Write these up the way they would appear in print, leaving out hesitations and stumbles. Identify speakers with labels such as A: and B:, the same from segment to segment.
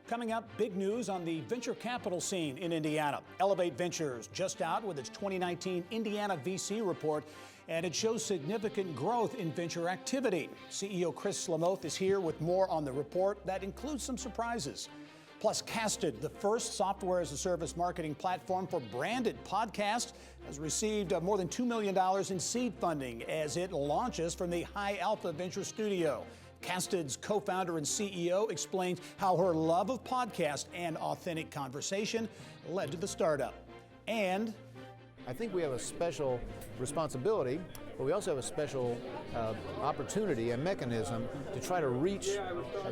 A: Coming up, big news on the venture capital scene in Indiana. Elevate Ventures just out with its 2019 Indiana VC report, and it shows significant growth in venture activity. CEO Chris Lamoth is here with more on the report that includes some surprises. Plus, Casted, the first software-as-a-service marketing platform for branded podcasts, has received more than $2 million in seed funding as it launches from the High Alpha Venture Studio. Casted's co-founder and CEO explains how her love of podcast and authentic conversation led to the startup. And
B: I think we have a special responsibility, but we also have a special opportunity, a mechanism to try to reach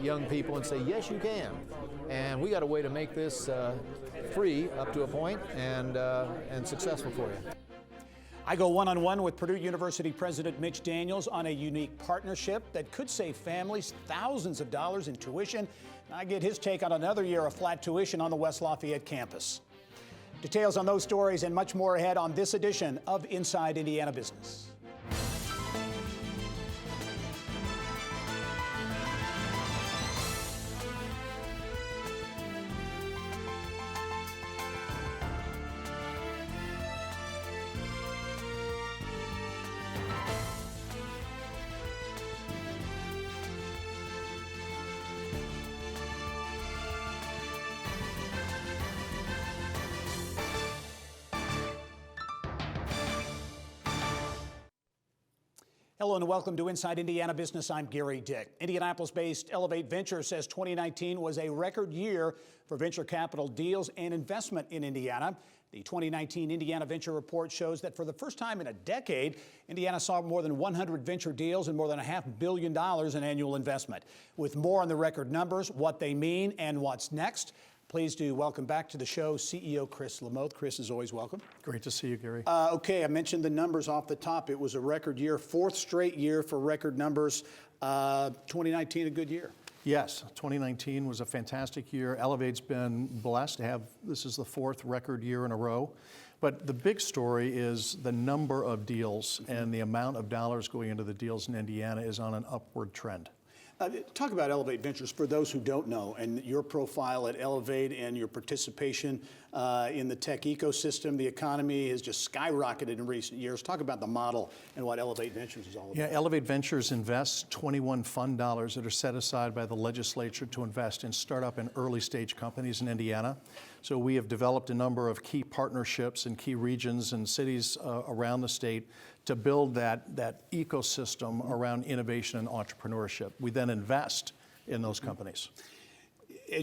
B: young people and say, yes, you can. And we got a way to make this free up to a point and successful for you.
A: I go one-on-one with Purdue University President Mitch Daniels on a unique partnership that could save families thousands of dollars in tuition. I get his take on another year of flat tuition on the West Lafayette campus. Details on those stories and much more ahead on this edition of Inside Indiana Business. Hello and welcome to Inside Indiana Business. I'm Gary Dick. Indianapolis-based Elevate Ventures says 2019 was a record year for venture capital deals and investment in Indiana. The 2019 Indiana Venture Report shows that for the first time in a decade, Indiana saw more than 100 venture deals and more than $500 million in annual investment. With more on the record numbers, what they mean, and what's next, pleased to welcome back to the show CEO Chris Lamoth. Chris, is always welcome.
C: Great to see you, Gary.
A: Okay, I mentioned the numbers off the top. It was a record year, fourth straight year for record numbers. 2019, a good year.
C: Yes, 2019 was a fantastic year. Elevate's been blessed to have, this is the fourth record year in a row. But the big story is the number of deals and the amount of dollars going into the deals in Indiana is on an upward trend.
A: Talk about Elevate Ventures for those who don't know, and your profile at Elevate and your participation in the tech ecosystem. The economy has just skyrocketed in recent years. Talk about the model and what Elevate Ventures is all about.
C: Yeah, Elevate Ventures invests 21 fund dollars that are set aside by the legislature to invest in startup and early stage companies in Indiana. So we have developed a number of key partnerships in key regions and cities around the state to build that ecosystem around innovation and entrepreneurship. We then invest in those companies.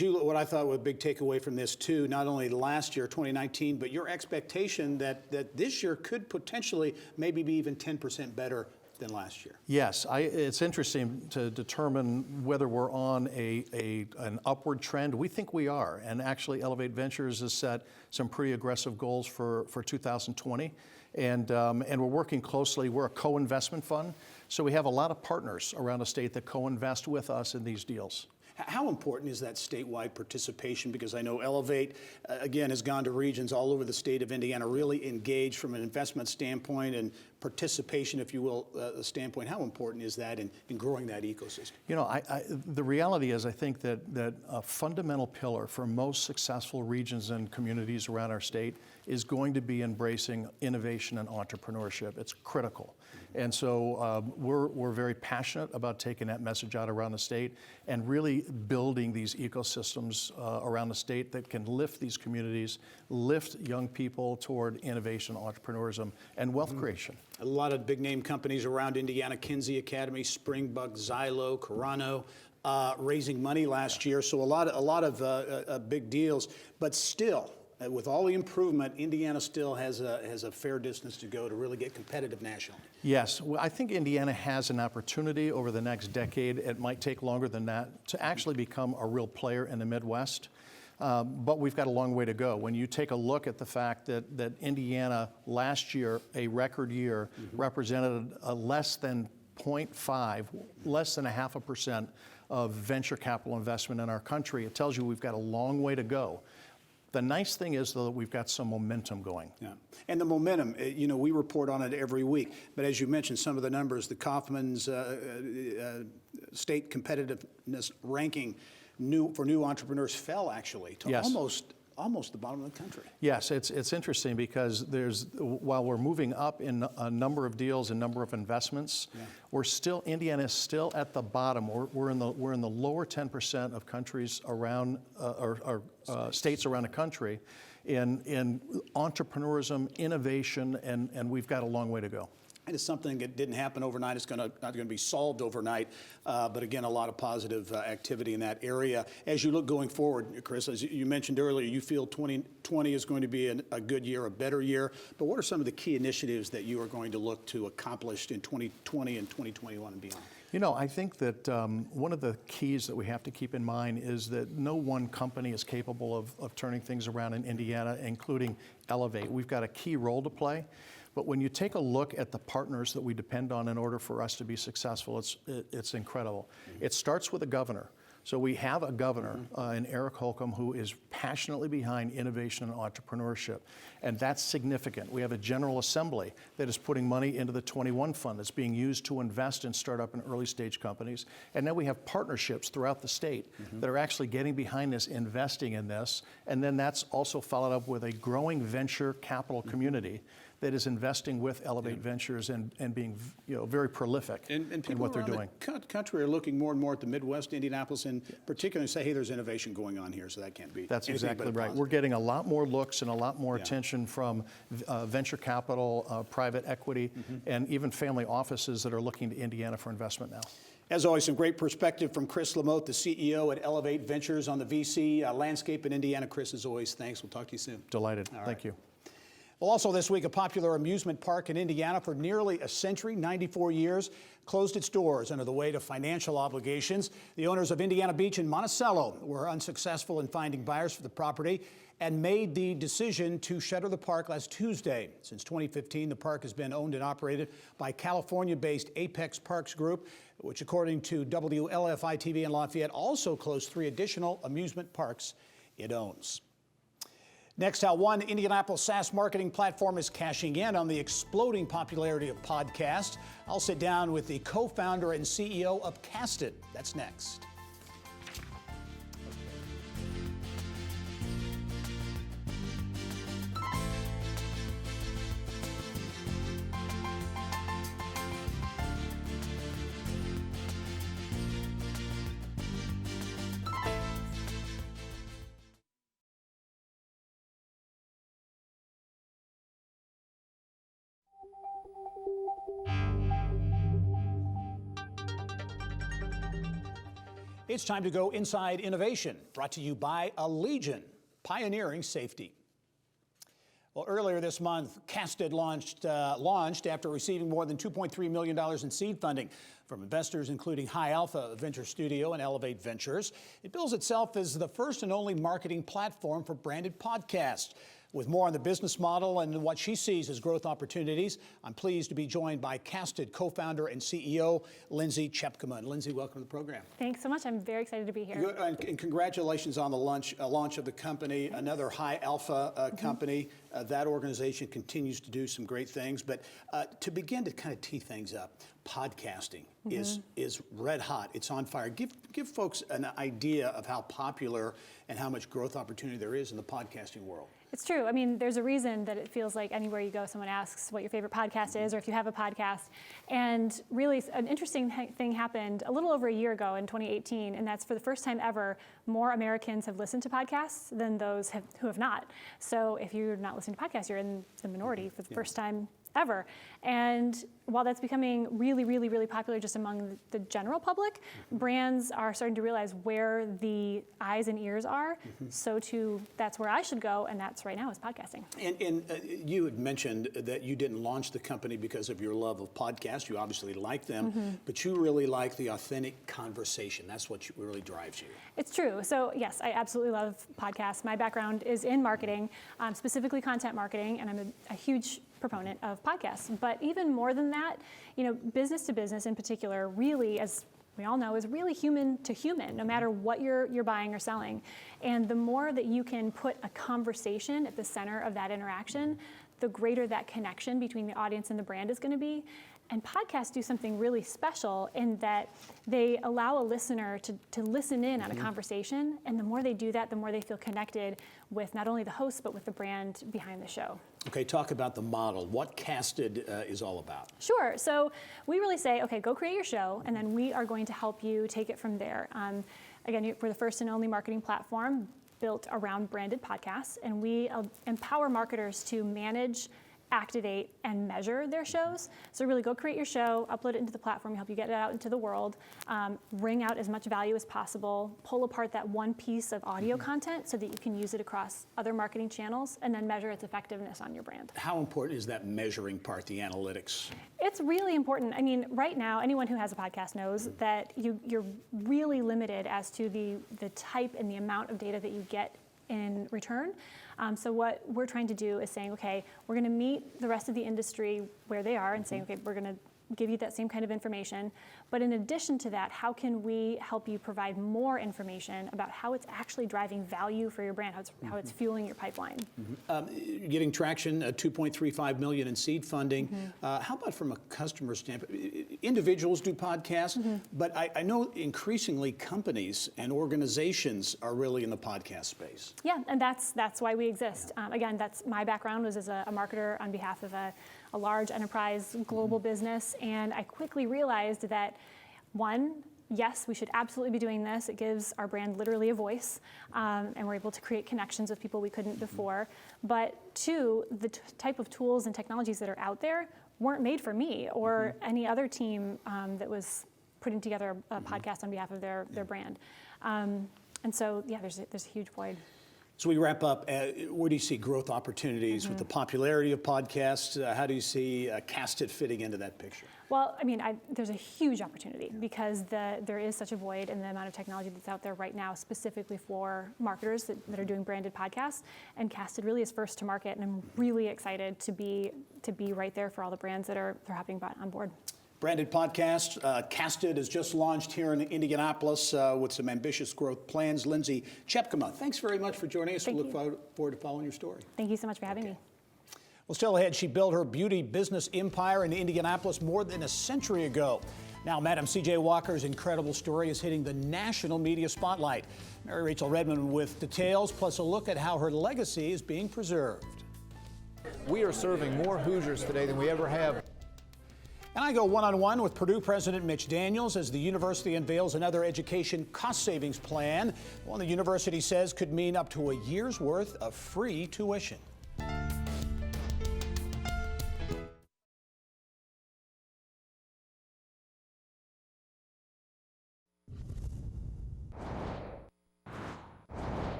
A: What I thought was a big takeaway from this too, not only last year, 2019, but your expectation that this year could potentially maybe be even 10% better than last year.
C: Yes, it's interesting to determine whether we're on an upward trend. We think we are, and actually Elevate Ventures has set some pretty aggressive goals for 2020. And we're working closely. We're a co-investment fund, so we have a lot of partners around the state that co-invest with us in these deals.
A: How important is that statewide participation? Because I know Elevate, again, has gone to regions all over the state of Indiana, really engaged from an investment standpoint and participation, if you will, standpoint. How important is that in growing that ecosystem?
C: You know, the reality is I think that a fundamental pillar for most successful regions and communities around our state is going to be embracing innovation and entrepreneurship. It's critical. And so we're very passionate about taking that message out around the state and really building these ecosystems around the state that can lift these communities, lift young people toward innovation, entrepreneurism, and wealth creation.
A: A lot of big name companies around Indiana, Kinsey Academy, Springbuk, Xylo, Carano, raising money last year. So a lot of big deals, but still, with all the improvement, Indiana still has a fair distance to go to really get competitive nationally.
C: Yes, well, I think Indiana has an opportunity over the next decade. It might take longer than that to actually become a real player in the Midwest. But we've got a long way to go. When you take a look at the fact that Indiana last year, a record year, represented a less than 0.5, less than 0.5% of venture capital investment in our country, it tells you we've got a long way to go. The nice thing is, though, that we've got some momentum going.
A: Yeah, and the momentum, you know, we report on it every week. But as you mentioned, some of the numbers, the Kaufman's state competitiveness ranking for new entrepreneurs fell actually to
C: Yes.
A: almost the bottom of the country.
C: Yes, it's interesting because while we're moving up in a number of deals and number of investments, Indiana is still at the bottom. We're in the lower 10% of countries around, or states around the country in entrepreneurism, innovation, and we've got a long way to go.
A: It is something that didn't happen overnight. It's not going to be solved overnight, but again, a lot of positive activity in that area. As you look going forward, Chris, as you mentioned earlier, you feel 2020 is going to be a good year, a better year. But what are some of the key initiatives that you are going to look to accomplish in 2020 and 2021 and beyond?
C: You know, I think that one of the keys that we have to keep in mind is that no one company is capable of turning things around in Indiana, including Elevate. We've got a key role to play. But when you take a look at the partners that we depend on in order for us to be successful, it's incredible. It starts with a governor. So we have a governor in Eric Holcomb who is passionately behind innovation and entrepreneurship, and that's significant. We have a General Assembly that is putting money into the 21 fund that's being used to invest in startup and early stage companies. And then we have partnerships throughout the state that are actually getting behind this, investing in this, and then that's also followed up with a growing venture capital community that is investing with Elevate Ventures and being very prolific in what they're doing.
A: The country are looking more and more at the Midwest, Indianapolis in particular, and say, hey, there's innovation going on here, so that can't be.
C: That's exactly right. We're getting a lot more looks and a lot more attention from venture capital, private equity, and even family offices that are looking to Indiana for investment now.
A: As always, some great perspective from Chris Lamote, the CEO at Elevate Ventures on the VC landscape in Indiana. Chris, as always, thanks. We'll talk to you soon.
C: Delighted. Thank you.
A: Well, also this week, a popular amusement park in Indiana for nearly a century, 94 years, closed its doors under the weight of financial obligations. The owners of Indiana Beach in Monticello were unsuccessful in finding buyers for the property and made the decision to shutter the park last Tuesday. Since 2015, the park has been owned and operated by California-based Apex Parks Group, which, according to WLFI-TV in Lafayette, also closed 3 additional amusement parks it owns. Next, how one Indianapolis SaaS marketing platform is cashing in on the exploding popularity of podcasts. I'll sit down with the co-founder and CEO of Casted. That's next. It's time to go inside innovation, brought to you by Allegion, pioneering safety. Well, earlier this month, Casted launched after receiving more than $2.3 million in seed funding from investors including High Alpha Venture Studio and Elevate Ventures. It bills itself as the first and only marketing platform for branded podcasts. With more on the business model and what she sees as growth opportunities, I'm pleased to be joined by Casted co-founder and CEO Lindsay Chepkema. Lindsay, welcome to the program.
D: Thanks so much. I'm very excited to be here.
A: Good, and congratulations on the launch of the company, another High Alpha company. That organization continues to do some great things. But to begin to kind of tee things up, podcasting is red hot. It's on fire. Give folks an idea of how popular and how much growth opportunity there is in the podcasting world.
D: It's true. I mean, there's a reason that it feels like anywhere you go, someone asks what your favorite podcast is or if you have a podcast. And really, an interesting thing happened a little over a year ago in 2018, and that's for the first time ever, more Americans have listened to podcasts than those who have not. So if you're not listening to podcasts, you're in the minority for the first time ever. And while that's becoming really, really, really popular just among the general public, brands are starting to realize where the eyes and ears are. So too, that's where I should go, and that's right now is podcasting.
A: And you had mentioned that you didn't launch the company because of your love of podcasts. You obviously like them, but you really like the authentic conversation. That's what really drives you.
D: It's true. So yes, I absolutely love podcasts. My background is in marketing, specifically content marketing, and I'm a huge proponent of podcasts. But even more than that, business to business in particular, really, as we all know, is really human to human, no matter what you're buying or selling. And the more that you can put a conversation at the center of that interaction, the greater that connection between the audience and the brand is going to be. And podcasts do something really special in that they allow a listener to listen in on a conversation, and the more they do that, the more they feel connected with not only the host, but with the brand behind the show.
A: Okay, talk about the model, what Casted is all about.
D: Sure, so we really say, okay, go create your show, and then we are going to help you take it from there. Again, we're the first and only marketing platform built around branded podcasts, and we empower marketers to manage, activate, and measure their shows. So really go create your show, upload it into the platform, help you get it out into the world, wring out as much value as possible, pull apart that one piece of audio content so that you can use it across other marketing channels, and then measure its effectiveness on your brand.
A: How important is that measuring part, the analytics?
D: It's really important. I mean, right now, anyone who has a podcast knows that you're really limited as to the type and the amount of data that you get in return. So what we're trying to do is saying, okay, we're going to meet the rest of the industry where they are and saying, okay, we're going to give you that same kind of information. But in addition to that, how can we help you provide more information about how it's actually driving value for your brand, how it's fueling your pipeline?
A: Getting traction, $2.35 million in seed funding. How about from a customer standpoint? Individuals do podcasts, but I know increasingly companies and organizations are really in the podcast space.
D: Yeah, and that's why we exist. Again, that's my background was as a marketer on behalf of a large enterprise global business, and I quickly realized that, one, yes, we should absolutely be doing this. It gives our brand literally a voice, and we're able to create connections with people we couldn't before. But two, the type of tools and technologies that are out there weren't made for me or any other team that was putting together a podcast on behalf of their brand. And so, yeah, there's a huge void.
A: So we wrap up. Where do you see growth opportunities with the popularity of podcasts? How do you see Casted fitting into that picture?
D: Well, I mean, there's a huge opportunity because there is such a void in the amount of technology that's out there right now, specifically for marketers that are doing branded podcasts. And Casted really is first to market, and I'm really excited to be right there for all the brands that are hopping on board.
A: Branded podcast, Casted is just launched here in Indianapolis with some ambitious growth plans. Lindsay Chepkema, thanks very much for joining us. We look forward to following your story.
D: Thank you so much for having me.
A: Well, still ahead, she built her beauty business empire in Indianapolis more than a century ago. Now, Madam C.J. Walker's incredible story is hitting the national media spotlight. Mary Rachel Redmond with details, plus a look at how her legacy is being preserved.
B: We are serving more Hoosiers today than we ever have.
A: And I go one-on-one with Purdue President Mitch Daniels as the university unveils another education cost savings plan. One the university says could mean up to a year's worth of free tuition.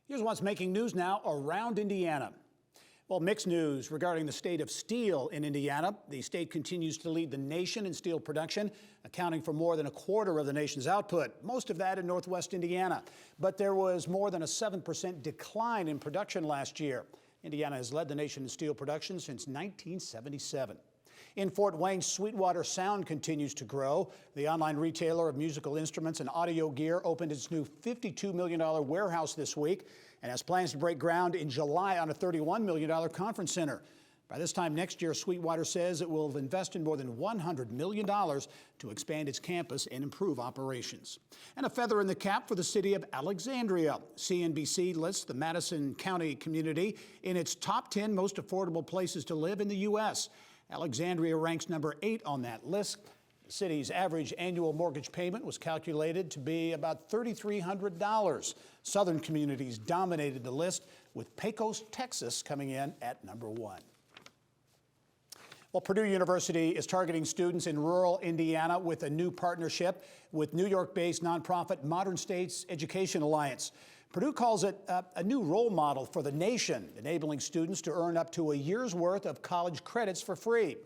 A: Here's what's making news now around Indiana. Well, mixed news regarding the state of steel in Indiana. The state continues to lead the nation in steel production, accounting for more than a quarter of the nation's output, most of that in Northwest Indiana. But there was more than a 7% decline in production last year. Indiana has led the nation in steel production since 1977. In Fort Wayne, Sweetwater Sound continues to grow. The online retailer of musical instruments and audio gear opened its new $52 million warehouse this week and has plans to break ground in July on a $31 million conference center. By this time next year, Sweetwater says it will invest in more than $100 million to expand its campus and improve operations. And a feather in the cap for the city of Alexandria. CNBC lists the Madison County community in its top 10 most affordable places to live in the U.S. Alexandria ranks number 8 on that list. The city's average annual mortgage payment was calculated to be about $3,300. Southern communities dominated the list, with Pecos, Texas coming in at number 1. Well, Purdue University is targeting students in rural Indiana with a new partnership with New York-based nonprofit Modern States Education Alliance. Purdue calls it a new role model for the nation, enabling students to earn up to a year's worth of college credits for free.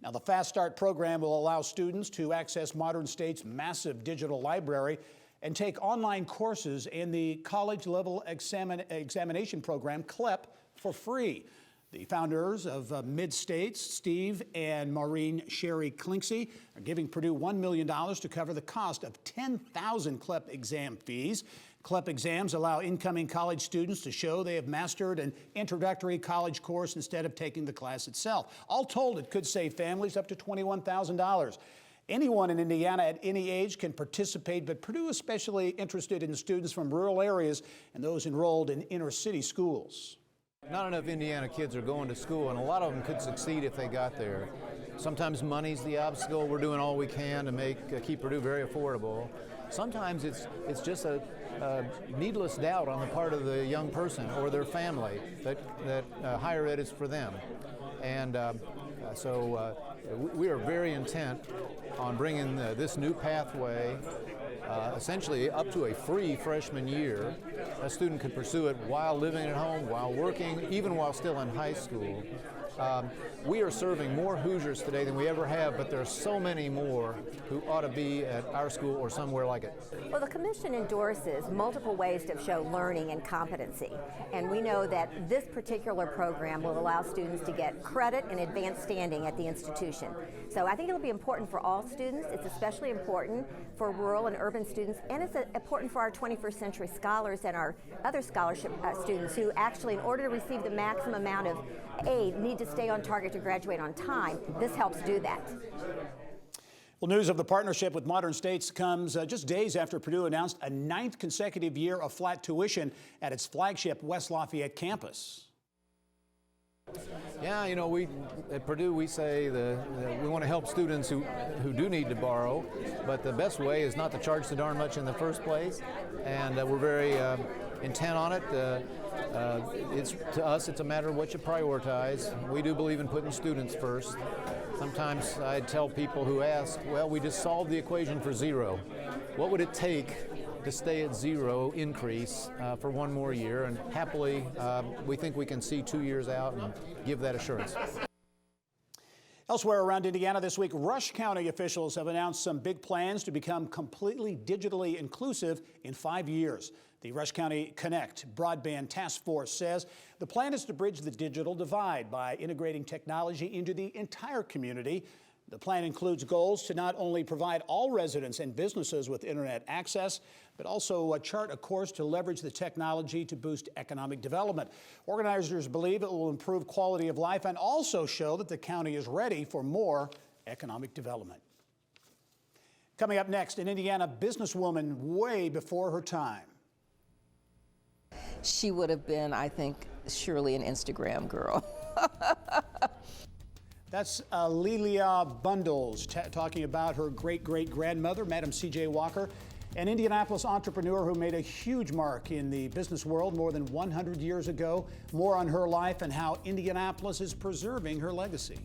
A: Now, the Fast Start program will allow students to access Modern State's massive digital library and take online courses in the college-level examination program, CLEP, for free. The founders of Mid-States, Steve and Maureen Sherry Clinksey, are giving Purdue $1 million to cover the cost of 10,000 CLEP exam fees. CLEP exams allow incoming college students to show they have mastered an introductory college course instead of taking the class itself. All told, it could save families up to $21,000. Anyone in Indiana at any age can participate, but Purdue is especially interested in students from rural areas and those enrolled in inner city schools.
B: Not enough Indiana kids are going to school, and a lot of them could succeed if they got there. Sometimes money's the obstacle. We're doing all we can to keep Purdue very affordable. Sometimes it's just a needless doubt on the part of the young person or their family that higher ed is for them. And so we are very intent on bringing this new pathway essentially up to a free freshman year. A student could pursue it while living at home, while working, even while still in high school. We are serving more Hoosiers today than we ever have, but there are so many more who ought to be at our school or somewhere like it.
E: Well, the Commission endorses multiple ways to show learning and competency, and we know that this particular program will allow students to get credit and advanced standing at the institution. So I think it'll be important for all students. It's especially important for rural and urban students, and it's important for our 21st century scholars and our other scholarship students who actually, in order to receive the maximum amount of aid, need to stay on target to graduate on time. This helps do that.
A: Well, news of the partnership with Modern States comes just days after Purdue announced a 9th consecutive year of flat tuition at its flagship West Lafayette campus.
B: Yeah, you know, we at Purdue we say we want to help students who do need to borrow, but the best way is not to charge so darn much in the first place, and we're very intent on it. To us, it's a matter of what you prioritize. We do believe in putting students first. Sometimes I tell people who ask, well, we just solved the equation for zero. What would it take to stay at zero increase for one more year? And happily, we think we can see 2 years out and give that assurance.
A: Elsewhere around Indiana this week, Rush County officials have announced some big plans to become completely digitally inclusive in 5 years. The Rush County Connect Broadband Task Force says the plan is to bridge the digital divide by integrating technology into the entire community. The plan includes goals to not only provide all residents and businesses with internet access, but also chart a course to leverage the technology to boost economic development. Organizers believe it will improve quality of life and also show that the county is ready for more economic development. Coming up next, an Indiana businesswoman way before her time.
F: She would have been, I think, surely an Instagram girl.
A: That's Lelia Bundles talking about her great-great-grandmother, Madam C.J. Walker, an Indianapolis entrepreneur who made a huge mark in the business world more than 100 years ago. More on her life and how Indianapolis is preserving her legacy.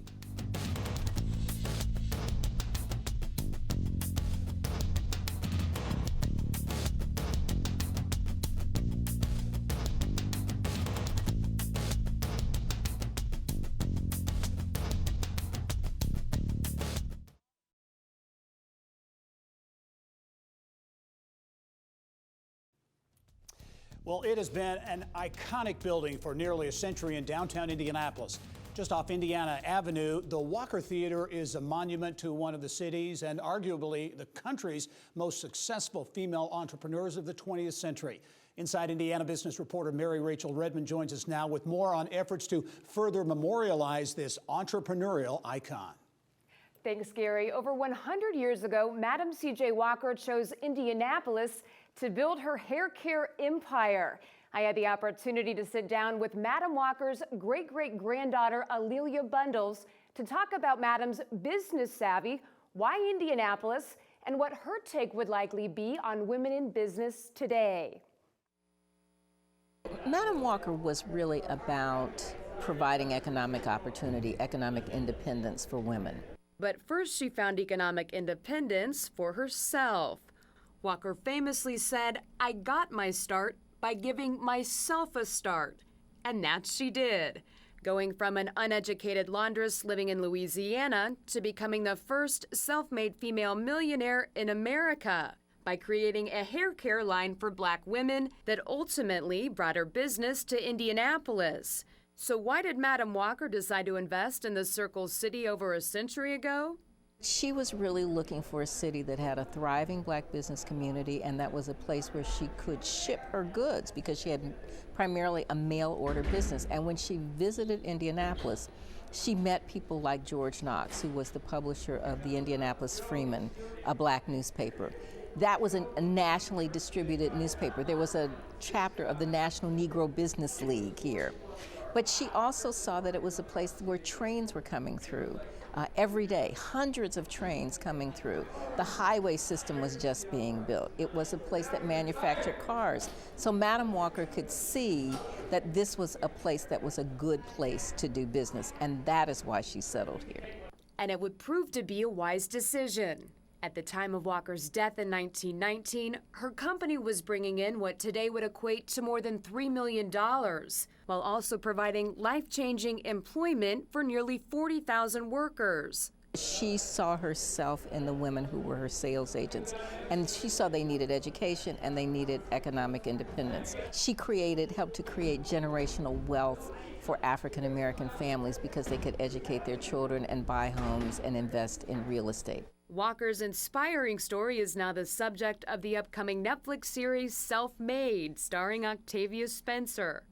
A: Well, it has been an iconic building for nearly a century in downtown Indianapolis. Just off Indiana Avenue, the Walker Theater is a monument to one of the city's and arguably the country's most successful female entrepreneurs of the 20th century. Inside Indiana business reporter Mary Rachel Redmond joins us now with more on efforts to further memorialize this entrepreneurial icon.
G: Thanks, Gary. Over 100 years ago, Madam C.J. Walker chose Indianapolis to build her hair care empire. I had the opportunity to sit down with Madam Walker's great-great-granddaughter, Lelia Bundles, to talk about Madam's business savvy, why Indianapolis, and what her take would likely be on women in business today.
F: Madam Walker was really about providing economic opportunity, economic independence for women.
G: But first she found economic independence for herself. Walker famously said, "I got my start by giving myself a start." And that she did, going from an uneducated laundress living in Louisiana to becoming the first self-made female millionaire in America by creating a hair care line for Black women that ultimately brought her business to Indianapolis. So why did Madam Walker decide to invest in the Circle City over a century ago?
F: She was really looking for a city that had a thriving black business community, and that was a place where she could ship her goods because she had primarily a mail order business. And when she visited Indianapolis, she met people like George Knox, who was the publisher of the Indianapolis Freeman, a black newspaper. That was a nationally distributed newspaper. There was a chapter of the National Negro Business League here. But she also saw that it was a place where trains were coming through every day, hundreds of trains coming through. The highway system was just being built. It was a place that manufactured cars. So Madam Walker could see that this was a place that was a good place to do business, and that is why she settled here.
G: And it would prove to be a wise decision. At the time of Walker's death in 1919, her company was bringing in what today would equate to more than $3 million, while also providing life-changing employment for nearly 40,000 workers.
F: She saw herself in the women who were her sales agents, and she saw they needed education and they needed economic independence. She helped to create generational wealth for African American families because they could educate their children and buy homes and invest in real estate.
G: Walker's inspiring story is now the subject of the upcoming Netflix series Self-Made, starring Octavia Spencer.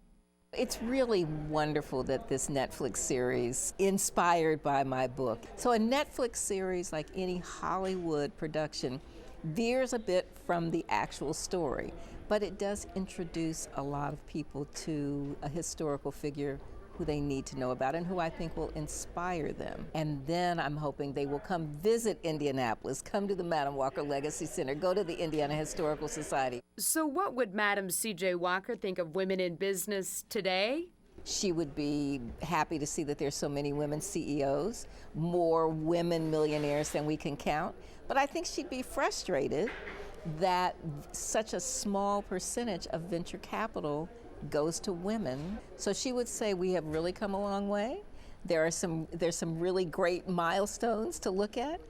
F: It's really wonderful that this Netflix series inspired by my book. So a Netflix series, like any Hollywood production, veers a bit from the actual story, but it does introduce a lot of people to a historical figure who they need to know about and who I think will inspire them. And then I'm hoping they will come visit Indianapolis, come to the Madam Walker Legacy Center, go to the Indiana Historical Society.
G: So what would Madam C.J. Walker think of women in business today?
F: She would be happy to see that there's so many women CEOs, more women millionaires than we can count. But I think she'd be frustrated that such a small percentage of venture capital goes to women. So she would say we have really come a long way. There's some really great milestones to look at,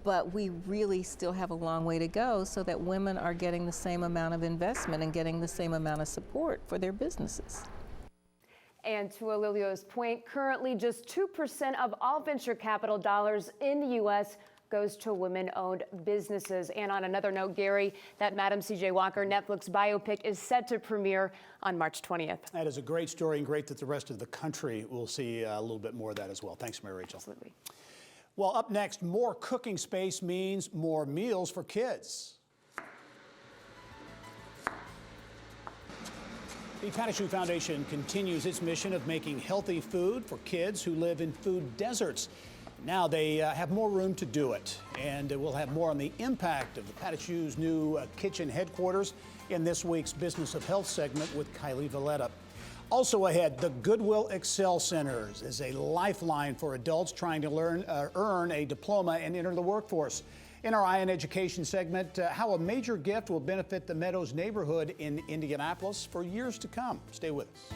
F: but we really still have a long way to go so that women are getting the same amount of investment and getting the same amount of support for their businesses.
G: And to Alilio's point, currently just 2% of all venture capital dollars in the U.S. goes to women-owned businesses. And on another note, Gary, that Madam C.J. Walker Netflix biopic is set to premiere on March 20th.
A: That is a great story, and great that the rest of the country will see a little bit more of that as well. Thanks, Mary Rachel.
G: Absolutely.
A: Well, up next, more cooking space means more meals for kids. The PATACHOU Foundation continues its mission of making healthy food for kids who live in food deserts. Now they have more room to do it, and we'll have more on the impact of the PATACHOU's new kitchen headquarters in this week's Business of Health segment with Kylie Valletta. Also ahead, the Goodwill Excel Centers is a lifeline for adults trying to earn a diploma and enter the workforce. In our Eye on Education segment, how a major gift will benefit the Meadows neighborhood in Indianapolis for years to come. Stay with us.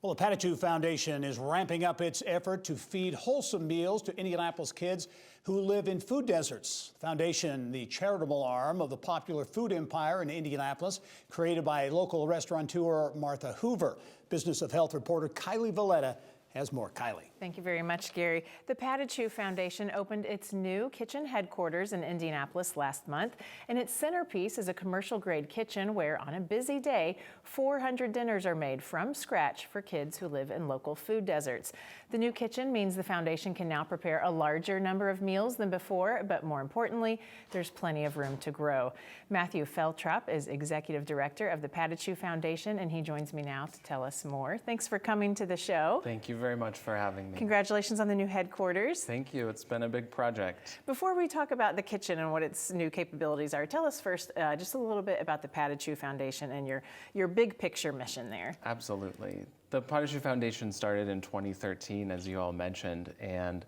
A: Well, the PATACHOU Foundation is ramping up its effort to feed wholesome meals to Indianapolis kids who live in food deserts. The foundation, the charitable arm of the popular food empire in Indianapolis, created by local restaurateur Martha Hoover. Business of Health reporter Kylie Valletta has more. Kylie.
H: Thank you very much, Gary. The PATACHOU Foundation opened its new kitchen headquarters in Indianapolis last month, and its centerpiece is a commercial-grade kitchen where, on a busy day, 400 dinners are made from scratch for kids who live in local food deserts. The new kitchen means the foundation can now prepare a larger number of meals than before, but more importantly, there's plenty of room to grow. Matthew Feltrop is Executive Director of the PATACHOU Foundation, and he joins me now to tell us more. Thanks for coming to the show.
I: Thank you very much for having me.
H: Congratulations on the new headquarters.
I: Thank you. It's been a big project.
H: Before we talk about the kitchen and what its new capabilities are, tell us first just a little bit about the PATACHOU Foundation and your big picture mission there.
I: Absolutely. The PATACHOU Foundation started in 2013, as you all mentioned, and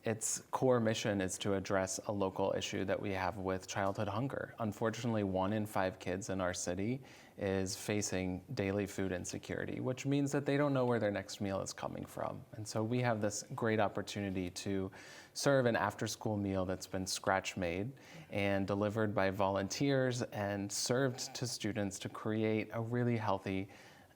I: its core mission is to address a local issue that we have with childhood hunger. Unfortunately, 1 in 5 kids in our city is facing daily food insecurity, which means that they don't know where their next meal is coming from. And so we have this great opportunity to serve an after-school meal that's been scratch-made and delivered by volunteers and served to students to create a really healthy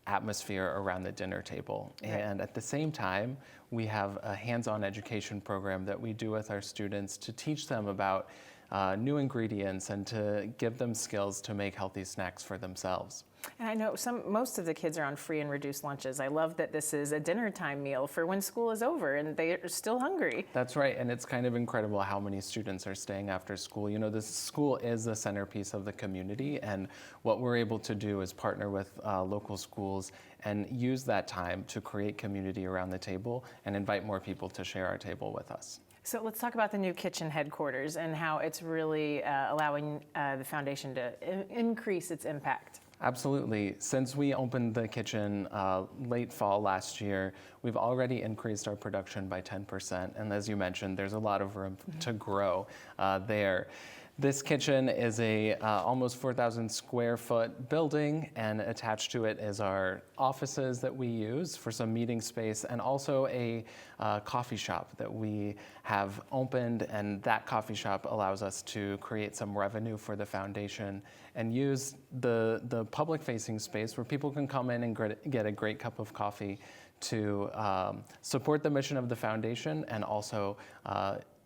I: atmosphere around the dinner table. Right. And at the same time, we have a hands-on education program that we do with our students to teach them about new ingredients and to give them skills to make healthy snacks for themselves.
H: And I know most of the kids are on free and reduced lunches. I love that this is a dinner time meal for when school is over and they're still hungry.
I: That's right, and it's kind of incredible how many students are staying after school. You know, this school is the centerpiece of the community, and what we're able to do is partner with local schools and use that time to create community around the table and invite more people to share our table with us.
H: So let's talk about the new kitchen headquarters and how it's really allowing the foundation to increase its impact.
I: Absolutely. Since we opened the kitchen late fall last year, we've already increased our production by 10%. And as you mentioned, there's a lot of room to grow there. This kitchen is a almost 4,000 square foot building, and attached to it is our offices that we use for some meeting space, and also a coffee shop that we have opened, and that coffee shop allows us to create some revenue for the foundation and use the public-facing space where people can come in and get a great cup of coffee to support the mission of the foundation, and also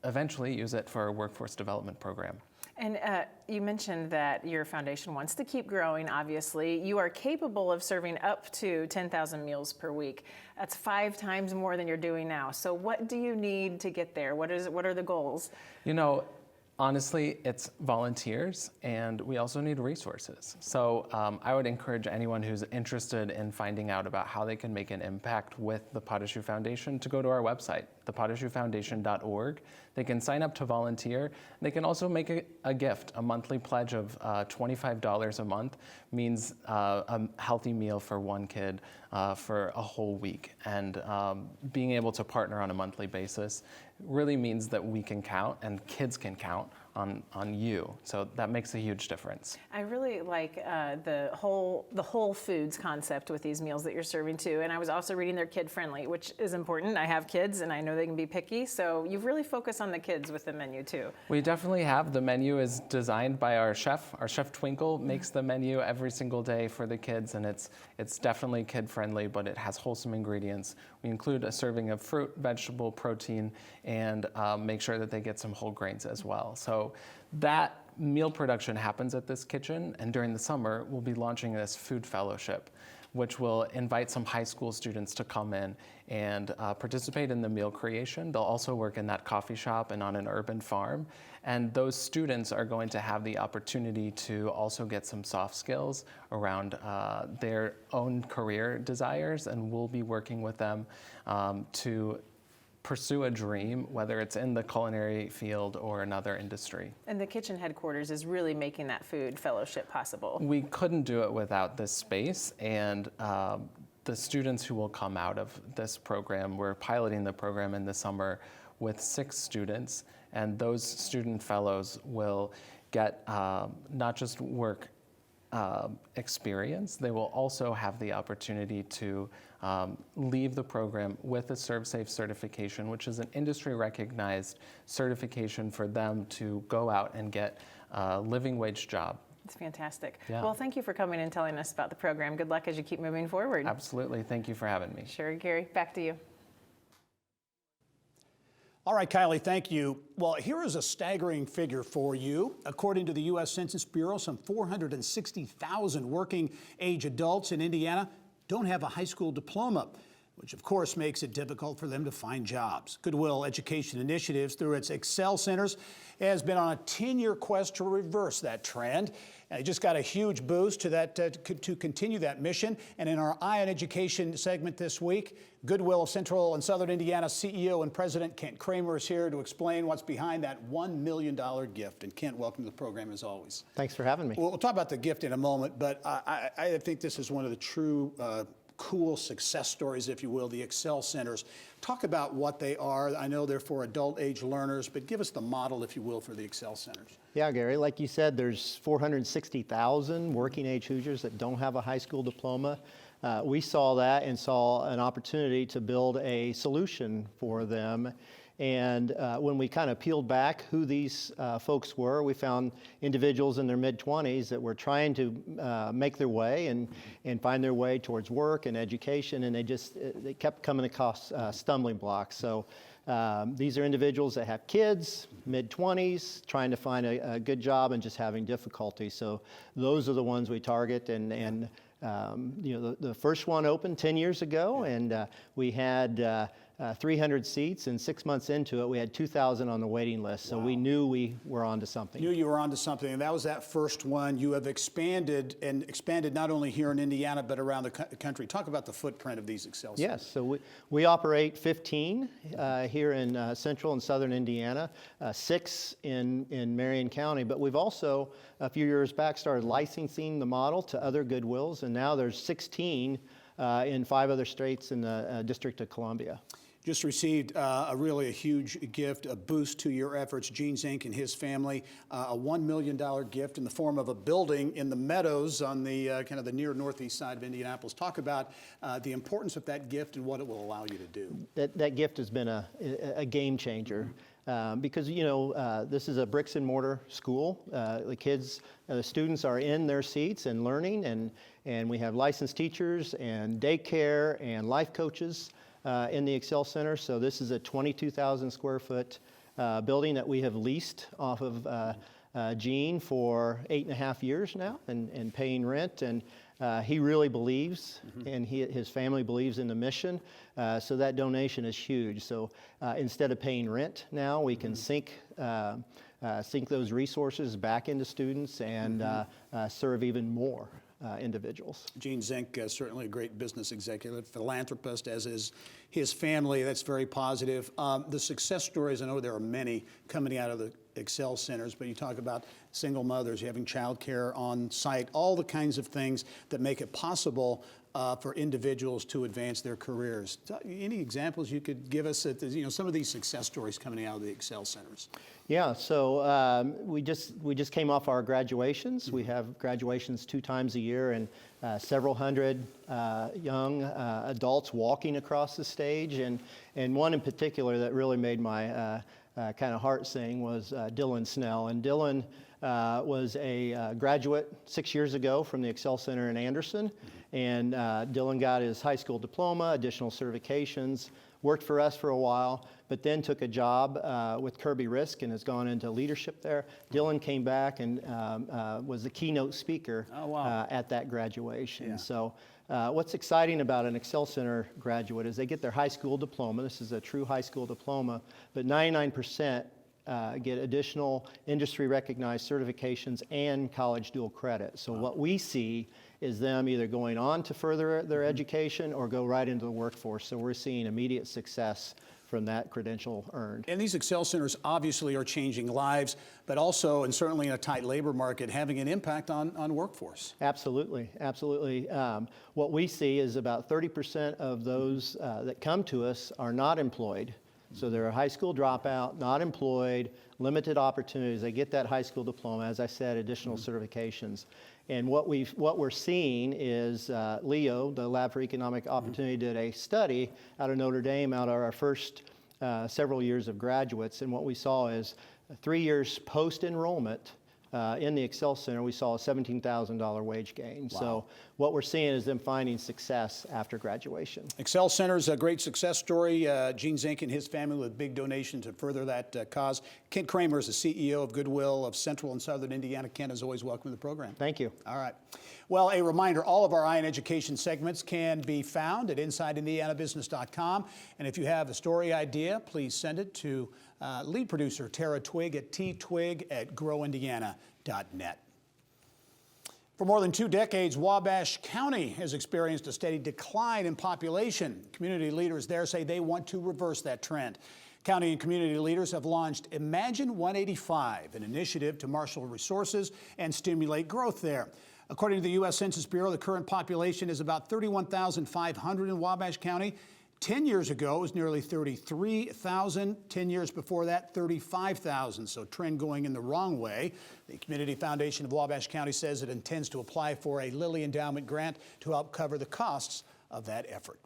I: eventually use it for a workforce development program.
H: And you mentioned that your foundation wants to keep growing, obviously. You are capable of serving up to 10,000 meals per week. That's 5 times more than you're doing now. So what do you need to get there? What are the goals?
I: You know, honestly, it's volunteers, and we also need resources. So I would encourage anyone who's interested in finding out about how they can make an impact with the PATACHOU Foundation to go to our website, thepatachouffoundation.org. They can sign up to volunteer. They can also make a gift. A monthly pledge of $25 a month means a healthy meal for one kid for a whole week. And being able to partner on a monthly basis really means that we can count and kids can count on you. So that makes a huge difference.
H: I really like the whole foods concept with these meals that you're serving too. And I was also reading they're kid friendly, which is important. I have kids and I know they can be picky. So you've really focused on the kids with the menu too.
I: We definitely have. The menu is designed by our chef. Our chef Twinkle makes the menu every single day for the kids, and it's definitely kid friendly, but it has wholesome ingredients. We include a serving of fruit, vegetable, protein, and make sure that they get some whole grains as well. So that meal production happens at this kitchen, and during the summer, we'll be launching this food fellowship, which will invite some high school students to come in and participate in the meal creation. They'll also work in that coffee shop and on an urban farm. And those students are going to have the opportunity to also get some soft skills around their own career desires, and we'll be working with them to pursue a dream, whether it's in the culinary field or another industry.
H: And the kitchen headquarters is really making that food fellowship possible.
I: We couldn't do it without this space, and the students who will come out of this program, we're piloting the program in the summer with 6 students, and those student fellows will get not just work experience, they will also have the opportunity to leave the program with a ServSafe certification, which is an industry-recognized certification for them to go out and get a living wage job.
H: It's fantastic.
I: Yeah.
H: Well, thank you for coming and telling us about the program. Good luck as you keep moving forward.
I: Absolutely. Thank you for having me.
H: Sure, Gary. Back to you.
A: All right, Kylie, thank you. Well, here is a staggering figure for you. According to the U.S. Census Bureau, some 460,000 working-age adults in Indiana don't have a high school diploma, which of course makes it difficult for them to find jobs. Goodwill Education Initiatives, through its Excel Centers, has been on a 10-year quest to reverse that trend. And it just got a huge boost to that to continue that mission. And in our Eye on Education segment this week, Goodwill of Central and Southern Indiana CEO and President Kent Kramer is here to explain what's behind that $1 million gift. And Kent, welcome to the program as always.
J: Thanks for having me.
A: We'll talk about the gift in a moment, but I think this is one of the true cool success stories, if you will, the Excel Centers. Talk about what they are. I know they're for adult age learners, but give us the model, if you will, for the Excel Centers.
J: Yeah, Gary, like you said, there's 460,000 working age Hoosiers that don't have a high school diploma. We saw that and saw an opportunity to build a solution for them. And when we kind of peeled back who these folks were, we found individuals in their mid-20s that were trying to make their way and find their way towards work and education, and they kept coming across stumbling blocks. So these are individuals that have kids, mid-20s, trying to find a good job and just having difficulty. So those are the ones we target, and you know, the first one opened 10 years ago, and we had 300 seats, and 6 months into it, we had 2,000 on the waiting list. So we knew we were onto something.
A: Knew you were onto something, and that was that first one. You have expanded not only here in Indiana, but around the country. Talk about the footprint of these Excel Centers.
J: Yes, so we operate 15 here in central and southern Indiana, 6 in Marion County, but we've also, a few years back, started licensing the model to other Goodwills, and now there's 16 in 5 other states in the District of Columbia.
A: Just received a huge gift, a boost to your efforts. Gene Zink and his family, a $1 million gift in the form of a building in the Meadows on the kind of the near northeast side of Indianapolis. Talk about the importance of that gift and what it will allow you to do.
J: That gift has been a game changer. Because, you know, this is a bricks and mortar school. The kids, the students are in their seats and learning, and we have licensed teachers and daycare and life coaches in the Excel Center. So this is a 22,000 square foot building that we have leased off of Gene for 8.5 years now and paying rent. And he really believes, and his family believes in the mission. So that donation is huge. So instead of paying rent now, we can sink those resources back into students and serve even more individuals.
A: Gene Zink, certainly a great business executive, philanthropist, as is his family. That's very positive. The success stories, I know there are many coming out of the Excel Centers, but you talk about single mothers, having child care on site, all the kinds of things that make it possible for individuals to advance their careers. Any examples you could give us at some of these success stories coming out of the Excel Centers? Yeah,
J: so we just came off our graduations. We have graduations 2 times a year, and several hundred young adults walking across the stage. And one in particular that really made my kind of heart sing was Dylan Snell. And Dylan was a graduate 6 years ago from the Excel Center in Anderson. And Dylan got his high school diploma, additional certifications, worked for us for a while, but then took a job with Kirby Risk and has gone into leadership there. Dylan came back and was the keynote speaker at that graduation. Yeah. So what's exciting about an Excel Center graduate is they get their high school diploma. This is a true high school diploma, but 99% get additional industry recognized certifications and college dual credit. So what we see is them either going on to further their education or go right into the workforce. So we're seeing immediate success from that credential earned.
A: And these Excel Centers obviously are changing lives, but also, and certainly in a tight labor market, having an impact on workforce.
J: Absolutely, absolutely. What we see is about 30% of those that come to us are not employed. So they're a high school dropout, not employed, limited opportunities. They get that high school diploma, as I said, additional certifications. And what we're seeing is Leo, the Lab for Economic Opportunity, did a study out of Notre Dame, out of our first several years of graduates. And what we saw is 3 years post-enrollment in the Excel Center, we saw a $17,000 wage gain. Wow. So what we're seeing is them finding success after graduation.
A: Excel Center's a great success story. Gene Zink and his family with a big donation to further that cause. Kent Kramer is the CEO of Goodwill of Central and Southern Indiana. Kent is always welcome to the program.
J: Thank you.
A: All right. Well, a reminder, all of our Eye on Education segments can be found at InsideIndianaBusiness.com. And if you have a story idea, please send it to lead producer Tara Twig at tTwig@growindiana.net. For more than 2 decades, Wabash County has experienced a steady decline in population. Community leaders there say they want to reverse that trend. County and community leaders have launched Imagine 185, an initiative to marshal resources and stimulate growth there. According to the U.S. Census Bureau, the current population is about 31,500 in Wabash County. 10 years ago, it was nearly 33,000. 10 years before that, 35,000. So trend going in the wrong way. The Community Foundation of Wabash County says it intends to apply for a Lilly Endowment grant to help cover the costs of that effort.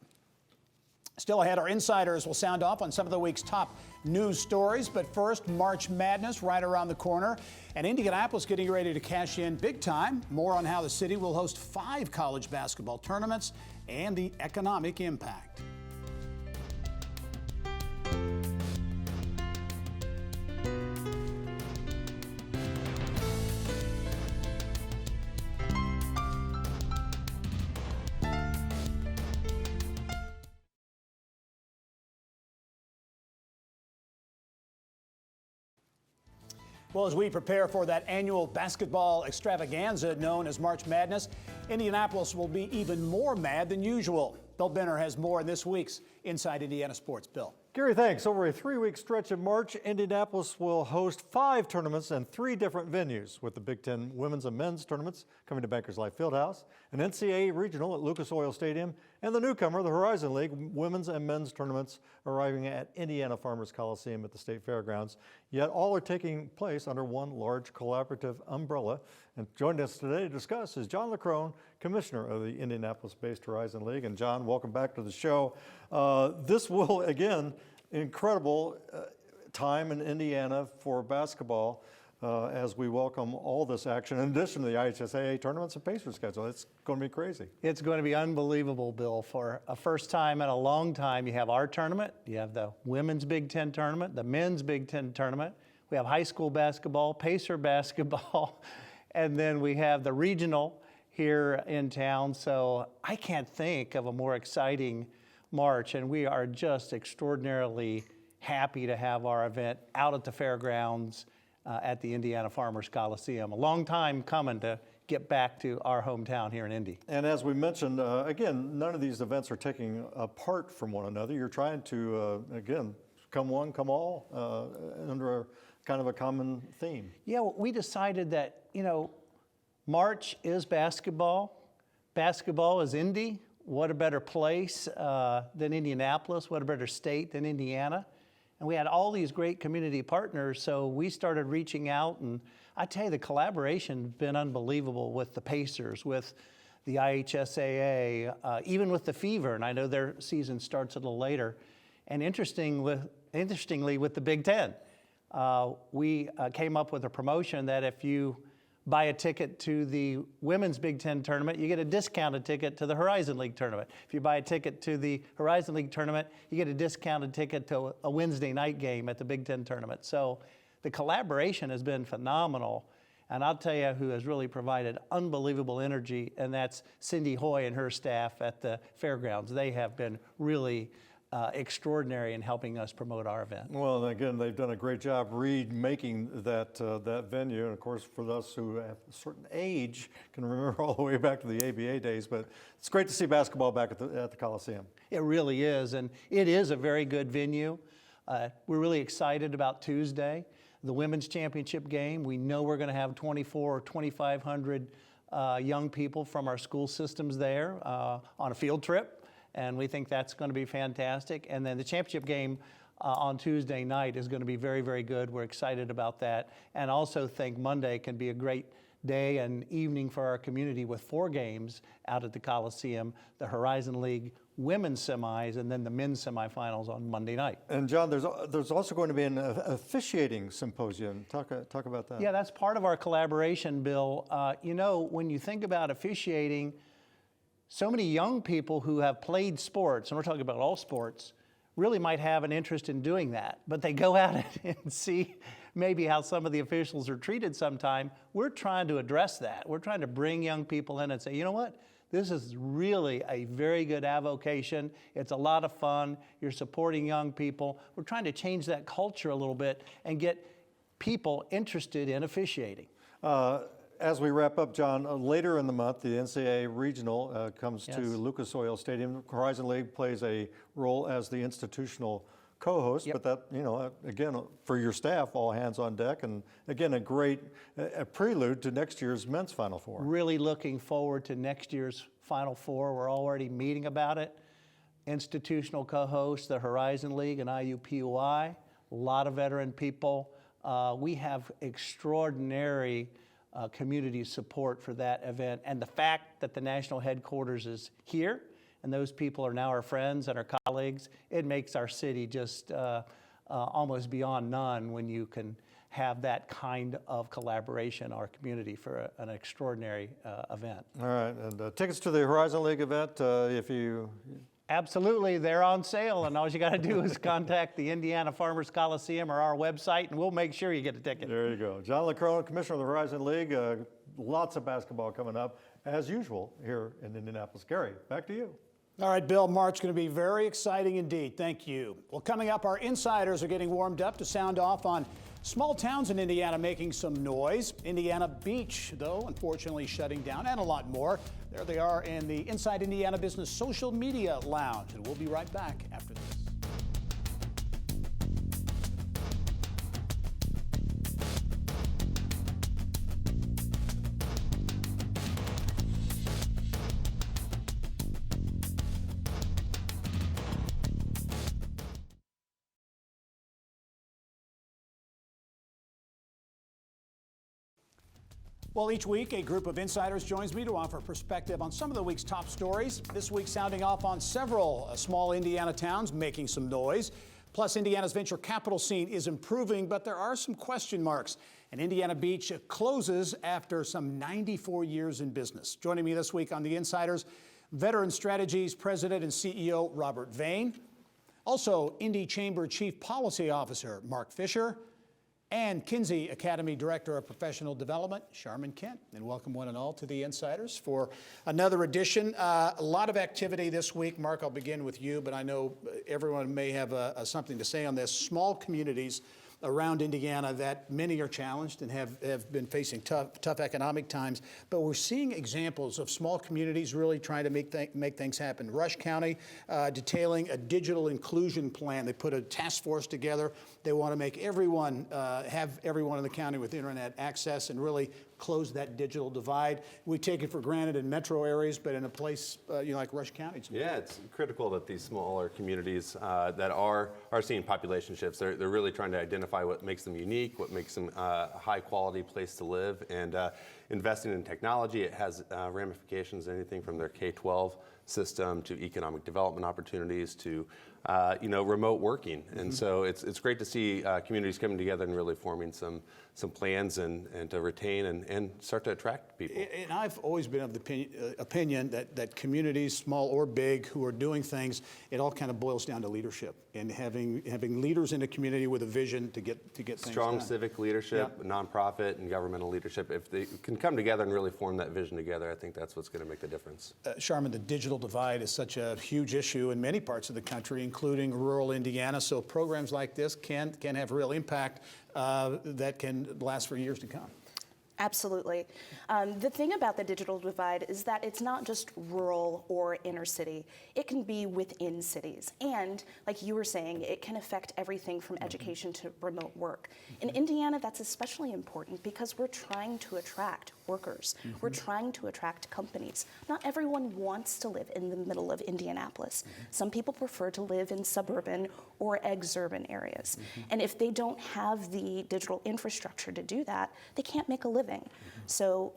A: Still ahead, our insiders will sound off on some of the week's top news stories. But first, March Madness right around the corner. And Indianapolis getting ready to cash in big time. More on how the city will host 5 college basketball tournaments and the economic impact. Well, as we prepare for that annual basketball extravaganza known as March Madness, Indianapolis will be even more mad than usual. Bill Benner has more in this week's Inside Indiana Sports. Bill.
K: Gary, thanks. Over a 3-week stretch in March, Indianapolis will host 5 tournaments and 3 different venues, with the Big Ten women's and men's tournaments coming to Bankers Life Fieldhouse, an NCAA regional at Lucas Oil Stadium, and the newcomer, the Horizon League women's and men's tournaments arriving at Indiana Farmers Coliseum at the State Fairgrounds. Yet all are taking place under one large collaborative umbrella. And joining us today to discuss is John LaCrone, Commissioner of the Indianapolis-based Horizon League. And John, welcome back to the show. This will, again, incredible time in Indiana for basketball as we welcome all this action, in addition to the IHSAA tournaments and Pacers schedule. It's going to be crazy.
L: It's going to be unbelievable, Bill. For a first time in a long time, you have our tournament, you have the women's Big Ten tournament, the men's Big Ten tournament, we have high school basketball, Pacer basketball, and then we have the regional here in town. So I can't think of a more exciting March, and we are just extraordinarily happy to have our event out at the fairgrounds at the Indiana Farmers Coliseum. A long time coming to get back to our hometown here in Indy.
K: And as we mentioned, again, none of these events are taking apart from one another. You're trying to, again, come one, come all, under a kind of a common theme.
L: Yeah, well, we decided that, you know, March is basketball. Basketball is Indy. What a better place than Indianapolis? What a better state than Indiana? And we had all these great community partners, so we started reaching out, and I tell you, the collaboration has been unbelievable with the Pacers, with the IHSAA, even with the Fever, and I know their season starts a little later. And interestingly, with the Big Ten, we came up with a promotion that if you buy a ticket to the women's Big Ten tournament, you get a discounted ticket to the Horizon League tournament. If you buy a ticket to the Horizon League tournament, you get a discounted ticket to a Wednesday night game at the Big Ten tournament. So the collaboration has been phenomenal. And I'll tell you who has really provided unbelievable energy, and that's Cindy Hoy and her staff at the fairgrounds. They have been really extraordinary in helping us promote our event.
K: Well, again, they've done a great job remaking that venue. And of course, for us who have a certain age, can remember all the way back to the ABA days. But it's great to see basketball back at the Coliseum.
L: It really is, and it is a very good venue. We're really excited about Tuesday, the women's championship game. We know we're going to have 2,400 or 2,500 young people from our school systems there on a field trip. And we think that's going to be fantastic. And then the championship game on Tuesday night is going to be very, very good. We're excited about that. And also think Monday can be a great day and evening for our community with 4 games out at the Coliseum, the Horizon League women's semis, and then the men's semifinals on Monday night.
K: And John, there's also going to be an officiating symposium. Talk about that.
L: Yeah, that's part of our collaboration, Bill. You know, when you think about officiating, so many young people who have played sports, and we're talking about all sports, really might have an interest in doing that. But they go out and see maybe how some of the officials are treated sometime. We're trying to address that. We're trying to bring young people in and say, you know what? This is really a very good avocation. It's a lot of fun. You're supporting young people. We're trying to change that culture a little bit and get people interested in officiating.
K: As we wrap up, John, later in the month, the NCAA Regional comes to Lucas Oil Stadium. Horizon League plays a role as the institutional co-host, but that, you know, again, for your staff, all hands on deck, and again, a great prelude to next year's men's Final Four.
L: Really looking forward to next year's Final Four. We're already meeting about it. Institutional co-hosts, the Horizon League and IUPUI, a lot of veteran people. We have extraordinary community support for that event, and the fact that the national headquarters is here and those people are now our friends and our colleagues, it makes our city just almost beyond none when you can have that kind of collaboration in our community for an extraordinary event.
K: All right, and tickets to the Horizon League event, if you...
L: Absolutely, they're on sale, and all you got to do is contact the Indiana Farmers Coliseum or our website, and we'll make sure you get a ticket.
K: There you go. John LaCrone, Commissioner of the Horizon League. Lots of basketball coming up, as usual, here in Indianapolis. Gary, back to you.
A: All right, Bill, March going to be very exciting indeed. Thank you. Well, coming up, our insiders are getting warmed up to sound off on small towns in Indiana making some noise. Indiana Beach, though, unfortunately shutting down, and a lot more. There they are in the Inside Indiana Business Social Media Lounge, and we'll be right back after this. Well, each week, a group of insiders joins me to offer perspective on some of the week's top stories. This week, sounding off on several small Indiana towns making some noise. Plus, Indiana's venture capital scene is improving, but there are some question marks. And Indiana Beach closes after some 94 years in business. Joining me this week on The Insiders, Veteran Strategies President and CEO Robert Vane. Also, Indy Chamber Chief Policy Officer Mark Fisher. And Kinsey Academy Director of Professional Development, Sharman Kent. And welcome one and all to the Insiders for another edition. A lot of activity this week. Mark, I'll begin with you, but I know everyone may have something to say on this. Small communities around Indiana that many are challenged and have been facing tough economic times, but we're seeing examples of small communities really trying to make things happen. Rush County detailing a digital inclusion plan. They put a task force together. They want to make everyone, have everyone in the county with internet access and really close that digital divide. We take it for granted in metro areas, but in a place like Rush County.
M: Yeah, it's critical that these smaller communities that are seeing population shifts, they're really trying to identify what makes them unique, what makes them a high quality place to live, and investing in technology. It has ramifications, anything from their K-12 system to economic development opportunities to remote working. And so it's great to see communities coming together and really forming some plans and to retain and start to attract people.
A: And I've always been of the opinion that communities, small or big, who are doing things, it all kind of boils down to leadership and having leaders in a community with a vision to get things
M: Strong
A: done.
M: civic leadership, nonprofit and governmental leadership. If they can come together and really form that vision together, I think that's what's going to make the difference.
A: Sharman, the digital divide is such a huge issue in many parts of the country, including rural Indiana. So programs like this can have real impact that can last for years to come.
N: Absolutely. The thing about the digital divide is that it's not just rural or inner city. It can be within cities. And like you were saying, it can affect everything from education to remote work. In Indiana, that's especially important because we're trying to attract workers. We're trying to attract companies. Not everyone wants to live in the middle of Indianapolis. Some people prefer to live in suburban or exurban areas. And if they don't have the digital infrastructure to do that, they can't make a living. So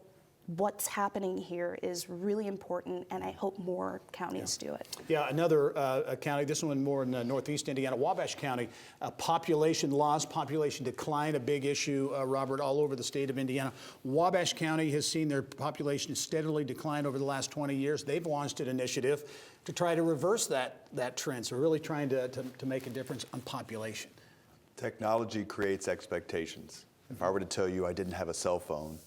N: what's happening here is really important, and I hope more counties do it.
A: Yeah, another county, this one more in northeast Indiana, Wabash County, population loss, population decline, a big issue, Robert, all over the state of Indiana. Wabash County has seen their population steadily decline over the last 20 years. They've launched an initiative to try to reverse that trend, so really trying to make a difference on population.
O: Technology creates expectations. If I were to tell you I didn't have a cell phone,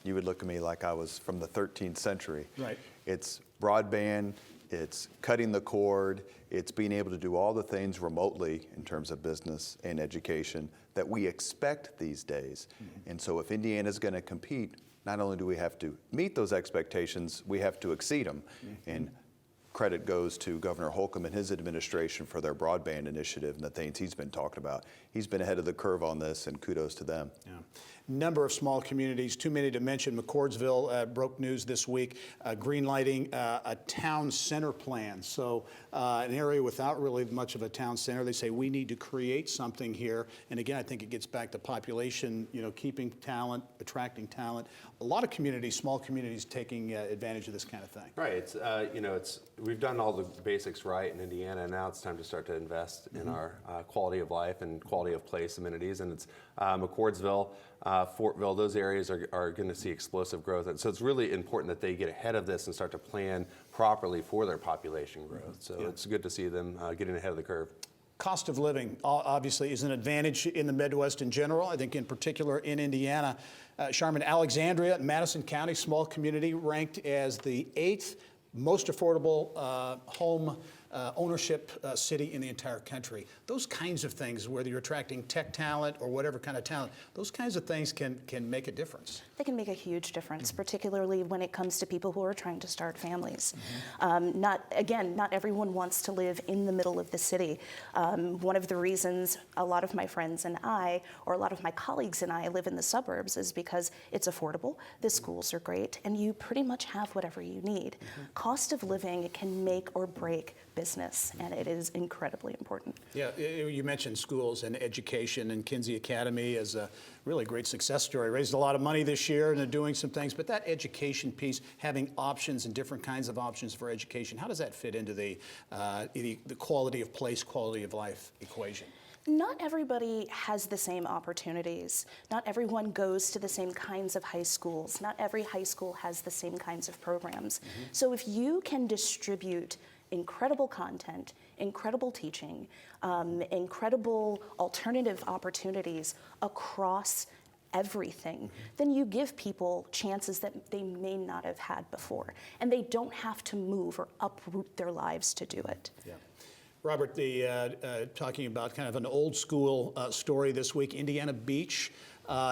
O: you would look at me like I was from the 13th century.
A: Right.
O: It's broadband, it's cutting the cord, it's being able to do all the things remotely in terms of business and education that we expect these days. And so if Indiana's going to compete, not only do we have to meet those expectations, we have to exceed them. And credit goes to Governor Holcomb and his administration for their broadband initiative and the things he's been talking about. He's been ahead of the curve on this, and kudos to them.
A: Yeah. Number of small communities, too many to mention. McCordsville broke news this week, greenlighting a town center plan. So an area without really much of a town center, they say we need to create something here. And again, I think it gets back to population, keeping talent, attracting talent. A lot of communities, small communities, taking advantage of this kind of thing.
M: Right. It's we've done all the basics right in Indiana, and now it's time to start to invest in our quality of life and quality of place amenities. And it's McCordsville, Fortville, those areas are going to see explosive growth. And so it's really important that they get ahead of this and start to plan properly for their population growth. So it's good to see them getting ahead of the curve.
A: Cost of living obviously is an advantage in the Midwest in general. I think in particular in Indiana. Charmin, Alexandria, Madison County, small community, ranked as the 8th most affordable home ownership city in the entire country. Those kinds of things, whether you're attracting tech talent or whatever kind of talent, those kinds of things can make a difference.
N: They can make a huge difference, particularly when it comes to people who are trying to start families. Not everyone wants to live in the middle of the city. One of the reasons a lot of my friends and I, or a lot of my colleagues and I, live in the suburbs is because it's affordable, the schools are great, and you pretty much have whatever you need. Cost of living can make or break business, and it is incredibly important.
A: Yeah, you mentioned schools and education, and Kinsey Academy is a really great success story. Raised a lot of money this year, and they're doing some things, but that education piece, having options and different kinds of options for education, how does that fit into the quality of place, quality of life equation?
N: Not everybody has the same opportunities. Not everyone goes to the same kinds of high schools. Not every high school has the same kinds of programs. So if you can distribute incredible content, incredible teaching, incredible alternative opportunities across everything, then you give people chances that they may not have had before. And they don't have to move or uproot their lives to do it.
A: Yeah. Robert, talking about kind of an old school story this week, Indiana Beach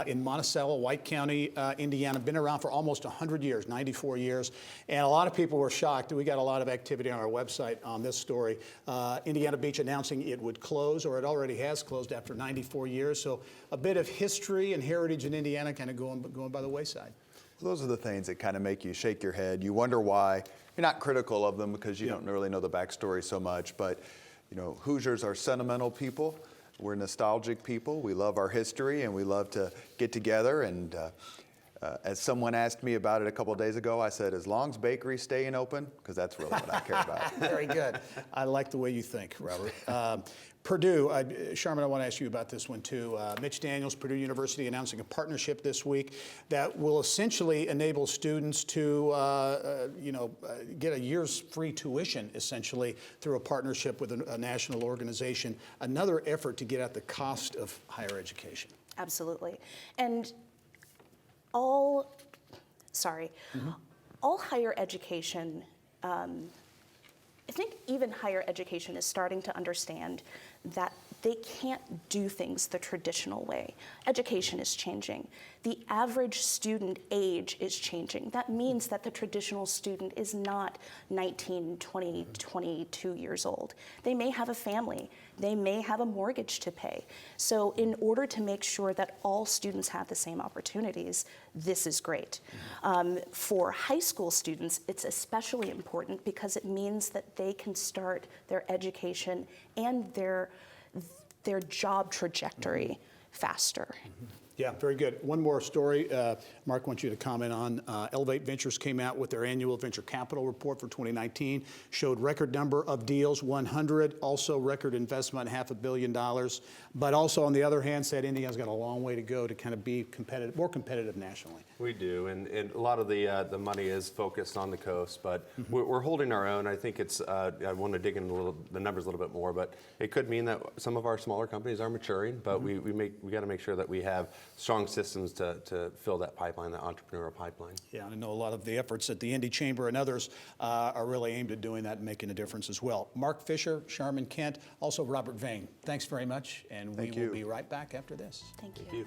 A: in Monticello, White County, Indiana, been around for almost 100 years, 94 years, and a lot of people were shocked. We got a lot of activity on our website on this story. Indiana Beach announcing it would close, or it already has closed after 94 years, so a bit of history and heritage in Indiana kind of going by the wayside.
O: Those are the things that kind of make you shake your head. You wonder why. You're not critical of them because you don't really know the backstory so much, but Hoosiers are sentimental people. We're nostalgic people. We love our history, and we love to get together. And as someone asked me about it a couple of days ago, I said, as long as bakery's staying open, because that's really what I care about.
A: Very good. I like the way you think, Robert. Purdue, Charmin, I want to ask you about this one too. Mitch Daniels, Purdue University, announcing a partnership this week that will essentially enable students to, get a year's free tuition, essentially, through a partnership with a national organization. Another effort to get at the cost of higher education.
N: Absolutely. And all higher education, I think even higher education is starting to understand that they can't do things the traditional way. Education is changing. The average student age is changing. That means that the traditional student is not 19, 20, 22 years old. They may have a family. They may have a mortgage to pay. So in order to make sure that all students have the same opportunities, this is great. For high school students, it's especially important because it means that they can start their education and their job trajectory faster.
A: Yeah, very good. One more story, Mark, I want you to comment on. Elevate Ventures came out with their annual venture capital report for 2019, showed record number of deals, 100, also record investment, $500 million, but also on the other hand said Indiana's got a long way to go to kind of be competitive, more competitive nationally.
M: We do, and a lot of the money is focused on the coast, but we're holding our own. I think it's, I want to dig into the numbers a little bit more, but it could mean that some of our smaller companies are maturing, but we got to make sure that we have strong systems to fill that pipeline, that entrepreneurial pipeline.
A: Yeah, I know a lot of the efforts at the Indy Chamber and others are really aimed at doing that and making a difference as well. Mark Fisher, Charmin Kent, also Robert Vane, thanks very much, and we will be right back after this.
N: Thank you.
M: Thank you.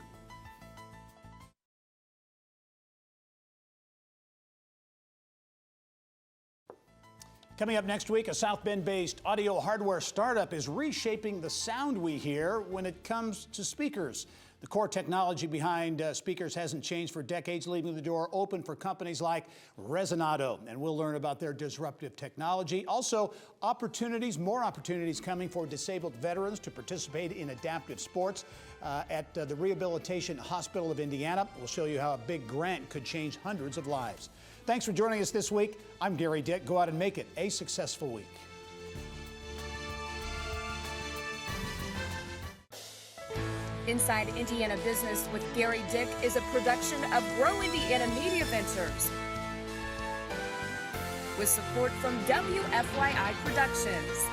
A: Coming up next week, a South Bend-based audio hardware startup is reshaping the sound we hear when it comes to speakers. The core technology behind speakers hasn't changed for decades, leaving the door open for companies like Resonado. And we'll learn about their disruptive technology. Also, more opportunities coming for disabled veterans to participate in adaptive sports at the Rehabilitation Hospital of Indiana. We'll show you how a big grant could change hundreds of lives. Thanks for joining us this week. I'm Gary Dick. Go out and make it a successful week.
P: Inside Indiana Business with Gary Dick is a production of Grow Indiana Media Ventures with support from WFYI Productions.